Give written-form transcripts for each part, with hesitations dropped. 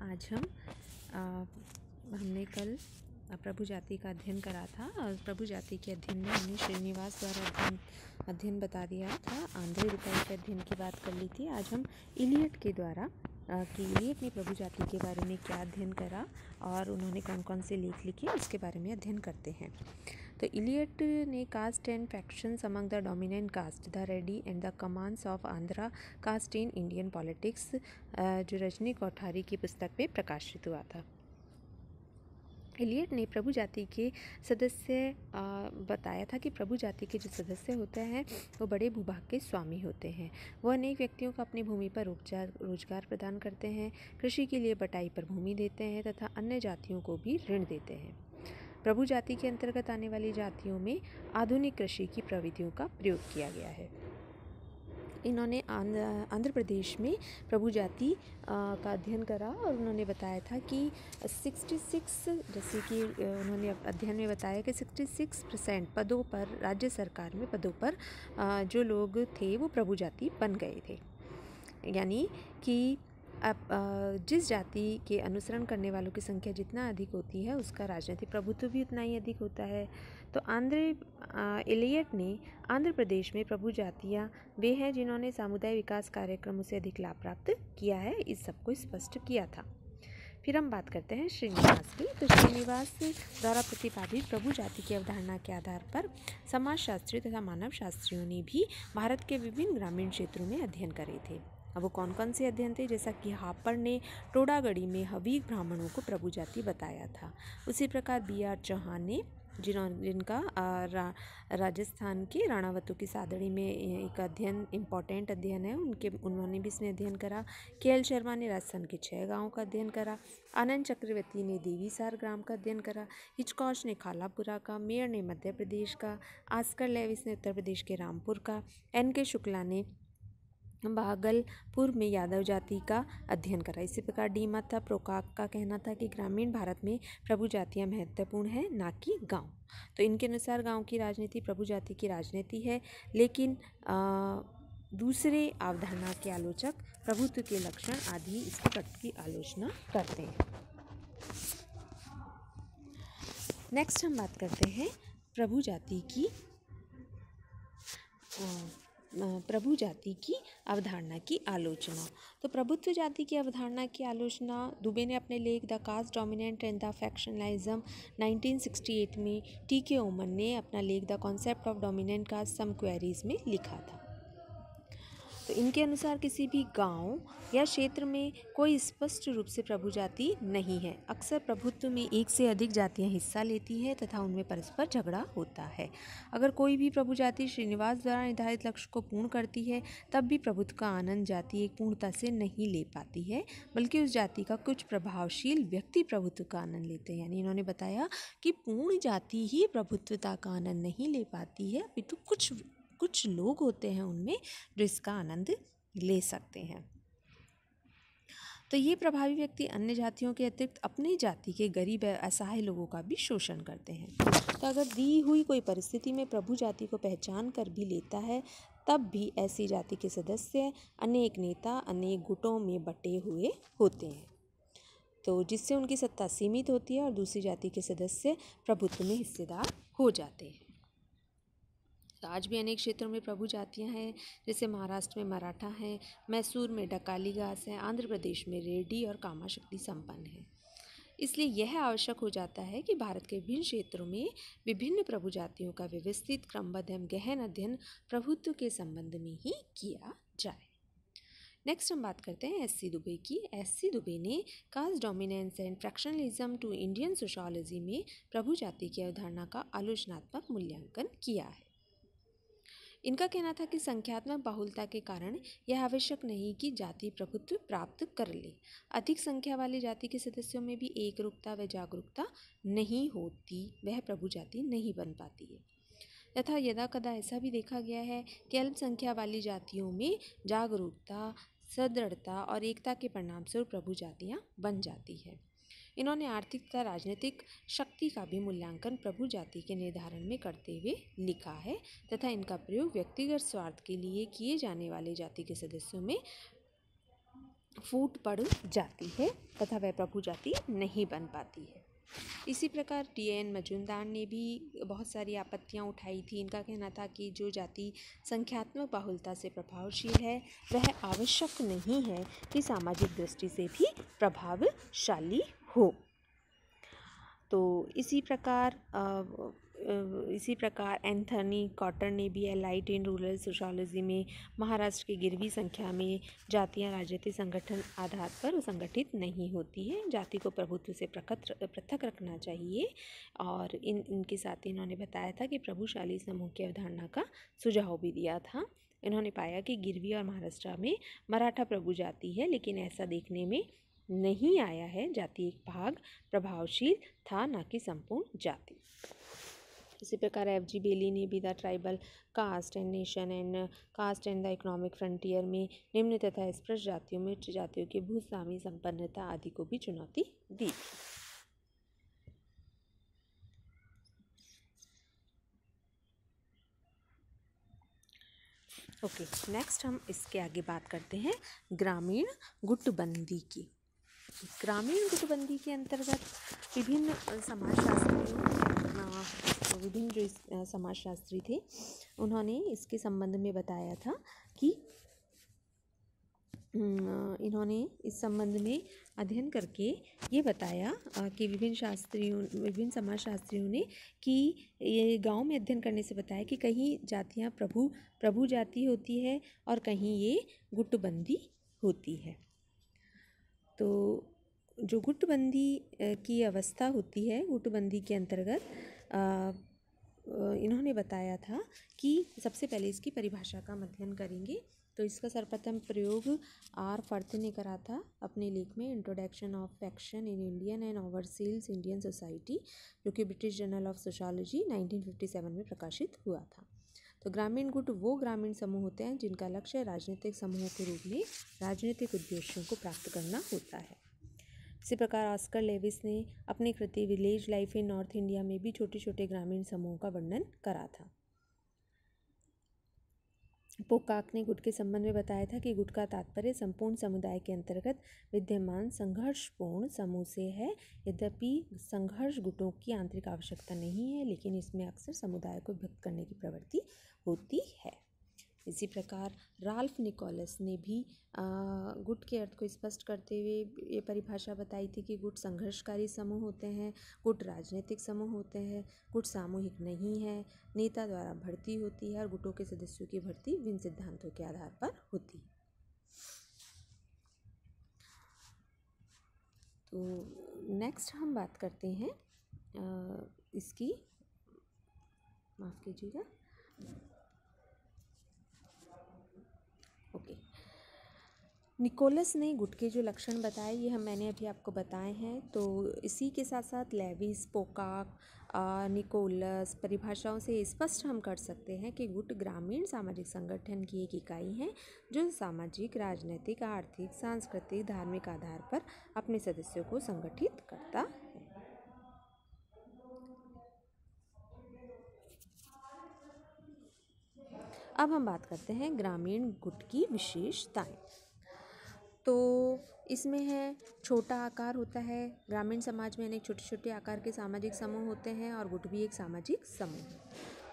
आज हमने कल प्रभु जाति का अध्ययन करा था और प्रभु जाति के अध्ययन में हमने श्रीनिवास द्वारा अध्ययन बता दिया था। आंध्र रुकाई के अध्ययन की बात कर ली थी। आज हम इलियट के द्वारा कि इलियट ने प्रभु जाति के बारे में क्या अध्ययन करा और उन्होंने कौन कौन से लेख लिखे उसके बारे में अध्ययन करते हैं। तो इलियट ने caste and factions among the dominant caste the Reddy and the commands of Andhra caste in Indian politics जो रजनी कोठारी की पुस्तक में प्रकाशित हुआ था। इलियट ने प्रभु जाति के सदस्य बताया था कि प्रभु जाति के जो सदस्य होते हैं वो बड़े भूभाग के स्वामी होते हैं। वो अनेक व्यक्तियों को अपनी भूमि पर रोजगार प्रदान करते हैं, कृषि के लिए बटाई पर भूमि देते हैं तथा अन्य जातियों को भी ऋण देते हैं। प्रभु जाति के अंतर्गत आने वाली जातियों में आधुनिक कृषि की प्रविधियों का प्रयोग किया गया है। इन्होंने आंध्र प्रदेश में प्रभु जाति का अध्ययन करा और उन्होंने बताया था कि 66 जैसे कि उन्होंने अध्ययन में बताया कि 66% पदों पर राज्य सरकार में पदों पर जो लोग थे वो प्रभु जाति बन गए थे। यानी कि अब जिस जाति के अनुसरण करने वालों की संख्या जितना अधिक होती है उसका राजनीतिक प्रभुत्व भी उतना ही अधिक होता है। तो इलियट ने आंध्र प्रदेश में प्रभु जातियाँ वे हैं जिन्होंने सामुदायिक विकास कार्यक्रमों से अधिक लाभ प्राप्त किया है, इस सबको स्पष्ट किया था। फिर हम बात करते हैं श्रीनिवास की। तो श्रीनिवास द्वारा प्रतिपादित प्रभु जाति की अवधारणा के आधार पर समाजशास्त्री तथा मानव शास्त्रियों ने भी भारत के विभिन्न ग्रामीण क्षेत्रों में अध्ययन करे थे। अब वो कौन कौन से अध्ययन थे, जैसा कि हापर ने टोडागढ़ी में हवीक ब्राह्मणों को प्रभु जाति बताया था। उसी प्रकार B.R. चौहान ने जिनका राजस्थान के राणावतों की सादड़ी में एक अध्ययन इम्पॉर्टेंट अध्ययन है, उन्होंने भी इसमें अध्ययन करा। KL शर्मा ने राजस्थान के 6 गाँवों का अध्ययन करा। आनंद चक्रवर्ती ने देवीसार ग्राम का अध्ययन करा। हिचकॉश ने खालापुरा का, मेयर ने मध्य प्रदेश का, आस्कर लेविस ने उत्तर प्रदेश के रामपुर का, N.K. शुक्ला ने भागलपुर में यादव जाति का अध्ययन करा। इसी प्रकार डी माथा प्रोकाक का कहना था कि ग्रामीण भारत में प्रभु जातियाँ महत्वपूर्ण है, ना कि गांव। तो इनके अनुसार गांव की राजनीति प्रभु जाति की राजनीति है, लेकिन दूसरे अवधारणा के आलोचक प्रभुत्व के लक्षण आदि इसके तत्व की आलोचना करते हैं। नेक्स्ट हम बात करते हैं प्रभु जाति की अवधारणा की आलोचना। तो प्रभुत्व जाति की अवधारणा की आलोचना दुबे ने अपने लेख the caste dominant and the factionalism 1968 में, T.K. ओमन ने अपना लेख the concept of dominant caste some queries में लिखा था। तो इनके अनुसार किसी भी गांव या क्षेत्र में कोई स्पष्ट रूप से प्रभु जाति नहीं है। अक्सर प्रभुत्व में एक से अधिक जातियां हिस्सा लेती हैं तथा उनमें परस्पर झगड़ा होता है। अगर कोई भी प्रभु जाति श्रीनिवास द्वारा निर्धारित लक्ष्य को पूर्ण करती है तब भी प्रभुत्व का आनंद जाति एक पूर्णता से नहीं ले पाती है, बल्कि उस जाति का कुछ प्रभावशील व्यक्ति प्रभुत्व का आनंद लेते हैं। यानी इन्होंने बताया कि पूर्ण जाति ही प्रभुत्वता का आनंद नहीं ले पाती है, अपितु कुछ लोग होते हैं उनमें जो इसका आनंद ले सकते हैं। तो ये प्रभावी व्यक्ति अन्य जातियों के अतिरिक्त अपनी जाति के गरीब असहाय लोगों का भी शोषण करते हैं। तो अगर दी हुई कोई परिस्थिति में प्रभु जाति को पहचान कर भी लेता है तब भी ऐसी जाति के सदस्य अनेक नेता अनेक गुटों में बटे हुए होते हैं, तो जिससे उनकी सत्ता सीमित होती है और दूसरी जाति के सदस्य प्रभुत्व में हिस्सेदार हो जाते हैं। तो आज भी अनेक क्षेत्रों में प्रभु जातियाँ हैं, जैसे महाराष्ट्र में मराठा हैं, मैसूर में डकाली घास है, आंध्र प्रदेश में रेड्डी और कामा शक्ति संपन्न है। इसलिए यह आवश्यक हो जाता है कि भारत के विभिन्न क्षेत्रों में विभिन्न प्रभु जातियों का व्यवस्थित क्रमबद्ध एवं गहन अध्ययन प्रभुत्व के संबंध में ही किया जाए। नेक्स्ट हम बात करते हैं S.C. दुबे की। S.C. दुबे ने caste dominance and fractionalism to Indian sociology में प्रभु जाति की अवधारणा का आलोचनात्मक मूल्यांकन किया है। इनका कहना था कि संख्यात्मक बाहुलता के कारण यह आवश्यक नहीं कि जाति प्रभुत्व प्राप्त कर ले। अधिक संख्या वाली जाति के सदस्यों में भी एकरूपता व जागरूकता नहीं होती, वह प्रभु जाति नहीं बन पाती है। तथा यदा कदा ऐसा भी देखा गया है कि अल्पसंख्या वाली जातियों में जागरूकता, सदृढ़ता और एकता के परिणाम स्वरूप प्रभु जातियाँ बन जाती है। इन्होंने आर्थिक तथा राजनीतिक शक्ति का भी मूल्यांकन प्रभु जाति के निर्धारण में करते हुए लिखा है तथा इनका प्रयोग व्यक्तिगत स्वार्थ के लिए किए जाने वाले जाति के सदस्यों में फूट पड़ जाती है तथा वह प्रभु जाति नहीं बन पाती है। इसी प्रकार टी.एन. मजूमदार ने भी बहुत सारी आपत्तियां उठाई थी। इनका कहना था कि जो जाति संख्यात्मक बाहुलता से प्रभावशील है वह आवश्यक नहीं है कि सामाजिक दृष्टि से भी प्रभावशाली हो। तो इसी प्रकार एंथनी कॉटर ने भी एलाइट इन रूरल सोशोलॉजी में महाराष्ट्र की गिरवी संख्या में जातियां राजनीतिक संगठन आधार पर संगठित नहीं होती हैं, जाति को प्रभुत्व से पृथक रखना चाहिए। और इनके साथ ही इन्होंने बताया था कि प्रभुशाली समूह की अवधारणा का सुझाव भी दिया था। इन्होंने पाया कि गिरवी और महाराष्ट्र में मराठा प्रभु जाति है, लेकिन ऐसा देखने में नहीं आया है। जाति एक भाग प्रभावशील था, न कि संपूर्ण जाति। इसी प्रकार F.G. बेली ने भी the tribal caste and nation and caste and the economic frontier में निम्न तथा स्पृश जातियों में उच्च जातियों की भूस्वामी संपन्नता आदि को भी चुनौती दी। ओके, नेक्स्ट हम इसके आगे बात करते हैं ग्रामीण गुटबंदी की। ग्रामीण गुटबंदी के अंतर्गत विभिन्न जो समाजशास्त्री थे उन्होंने इसके संबंध में बताया था कि इन्होंने इस संबंध में अध्ययन करके ये बताया कि विभिन्न समाजशास्त्रियों ने कि ये गांव में अध्ययन करने से बताया कि कहीं जातियां प्रभु जाति होती है और कहीं ये गुटबंदी होती है। तो जो गुटबंदी की अवस्था होती है, गुटबंदी के अंतर्गत इन्होंने बताया था कि सबसे पहले इसकी परिभाषा का अध्ययन करेंगे। तो इसका सर्वप्रथम प्रयोग आर फर्थ ने करा था अपने लेख में introduction of faction in Indian and overseas Indian society, जो कि ब्रिटिश जर्नल ऑफ सोशियोलॉजी 1957 में प्रकाशित हुआ था। तो ग्रामीण गुट वो ग्रामीण समूह होते हैं जिनका लक्ष्य राजनीतिक समूहों के रूप में राजनीतिक उद्देश्यों को प्राप्त करना होता है। इसी प्रकार ऑस्कर लेविस ने अपनी कृति village life in North India में भी छोटे छोटे ग्रामीण समूहों का वर्णन करा था। पोकाक ने गुट के संबंध में बताया था कि गुट का तात्पर्य संपूर्ण समुदाय के अंतर्गत विद्यमान संघर्षपूर्ण समूह से है। यद्यपि संघर्ष गुटों की आंतरिक आवश्यकता नहीं है, लेकिन इसमें अक्सर समुदाय को विभक्त करने की प्रवृत्ति होती है। इसी प्रकार राल्फ निकोलस ने भी गुट के अर्थ को स्पष्ट करते हुए ये परिभाषा बताई थी कि गुट संघर्षकारी समूह होते हैं, गुट राजनीतिक समूह होते हैं, गुट सामूहिक नहीं है, नेता द्वारा भर्ती होती है और गुटों के सदस्यों की भर्ती विभिन्न सिद्धांतों के आधार पर होती है। तो नेक्स्ट हम बात करते हैं इसकी, माफ़ कीजिएगा, ओके। निकोलस ने गुट के जो लक्षण बताए ये मैंने अभी आपको बताए हैं। तो इसी के साथ साथ लेविस, पोकाक, निकोलस परिभाषाओं से स्पष्ट हम कर सकते हैं कि गुट ग्रामीण सामाजिक संगठन की एक इकाई है जो सामाजिक, राजनीतिक, आर्थिक, सांस्कृतिक, धार्मिक आधार पर अपने सदस्यों को संगठित करता है। अब हम बात करते हैं ग्रामीण गुट की विशेषताएं। तो इसमें है छोटा आकार होता है। ग्रामीण समाज में अनेक छोटे छोटे आकार के सामाजिक समूह होते हैं और गुट भी एक सामाजिक समूह है।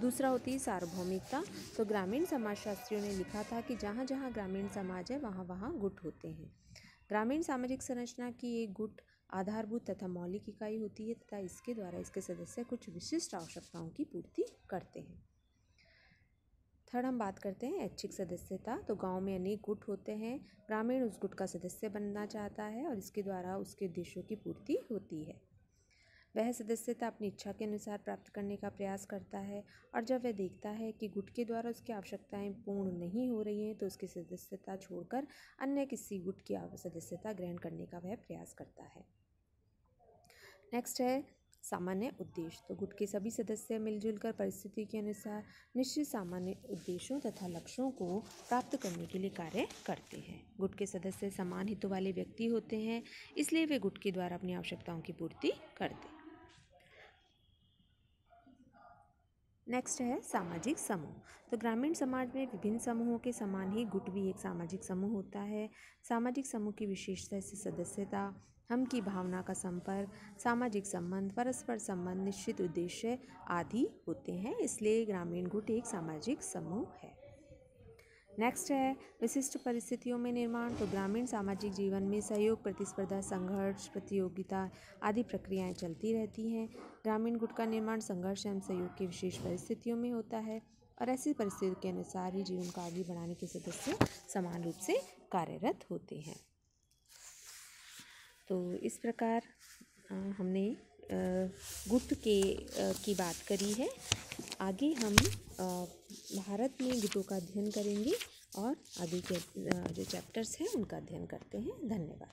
दूसरा होती है सार्वभौमिकता। तो ग्रामीण समाजशास्त्रियों ने लिखा था कि जहाँ जहाँ ग्रामीण समाज है वहाँ वहाँ गुट होते हैं। ग्रामीण सामाजिक संरचना की एक गुट आधारभूत तथा मौलिक इकाई होती है तथा इसके द्वारा इसके सदस्य कुछ विशिष्ट आवश्यकताओं की पूर्ति करते हैं। थर्ड हम बात करते हैं ऐच्छिक सदस्यता। तो गांव में अनेक गुट होते हैं, ग्रामीण उस गुट का सदस्य बनना चाहता है और इसके द्वारा उसके उद्देश्यों की पूर्ति होती है। वह सदस्यता अपनी इच्छा के अनुसार प्राप्त करने का प्रयास करता है और जब वह देखता है कि गुट के द्वारा उसकी आवश्यकताएं पूर्ण नहीं हो रही हैं तो उसकी सदस्यता छोड़कर अन्य किसी गुट की सदस्यता ग्रहण करने का वह प्रयास करता है। नेक्स्ट है सामान्य उद्देश्य। तो गुट के सभी सदस्य मिलजुल कर परिस्थिति के अनुसार निश्चित सामान्य उद्देश्यों तथा लक्ष्यों को प्राप्त करने के लिए कार्य करते हैं। गुट के सदस्य समान हितों वाले व्यक्ति होते हैं, इसलिए वे गुट के द्वारा अपनी आवश्यकताओं की पूर्ति करते हैं। नेक्स्ट है सामाजिक समूह। तो ग्रामीण समाज में विभिन्न समूहों के समान ही गुट भी एक सामाजिक समूह होता है। सामाजिक समूह की विशेषता इससे सदस्यता, हम की भावना का संपर्क, सामाजिक संबंध, परस्पर संबंध, निश्चित उद्देश्य आदि होते हैं, इसलिए ग्रामीण गुट एक सामाजिक समूह है। नेक्स्ट है विशिष्ट परिस्थितियों में निर्माण। तो ग्रामीण सामाजिक जीवन में सहयोग, प्रतिस्पर्धा, संघर्ष, प्रतियोगिता आदि प्रक्रियाएं चलती रहती हैं। ग्रामीण गुट का निर्माण संघर्ष एवं सहयोग की विशेष परिस्थितियों में होता है और ऐसी परिस्थितियों के अनुसार ही जीवन को आगे बढ़ाने के सदस्य समान रूप से कार्यरत होते हैं। तो इस प्रकार हमने गुट की बात करी है। आगे हम भारत में गुटों का अध्ययन करेंगे और आगे के जो चैप्टर्स हैं उनका अध्ययन करते हैं। धन्यवाद।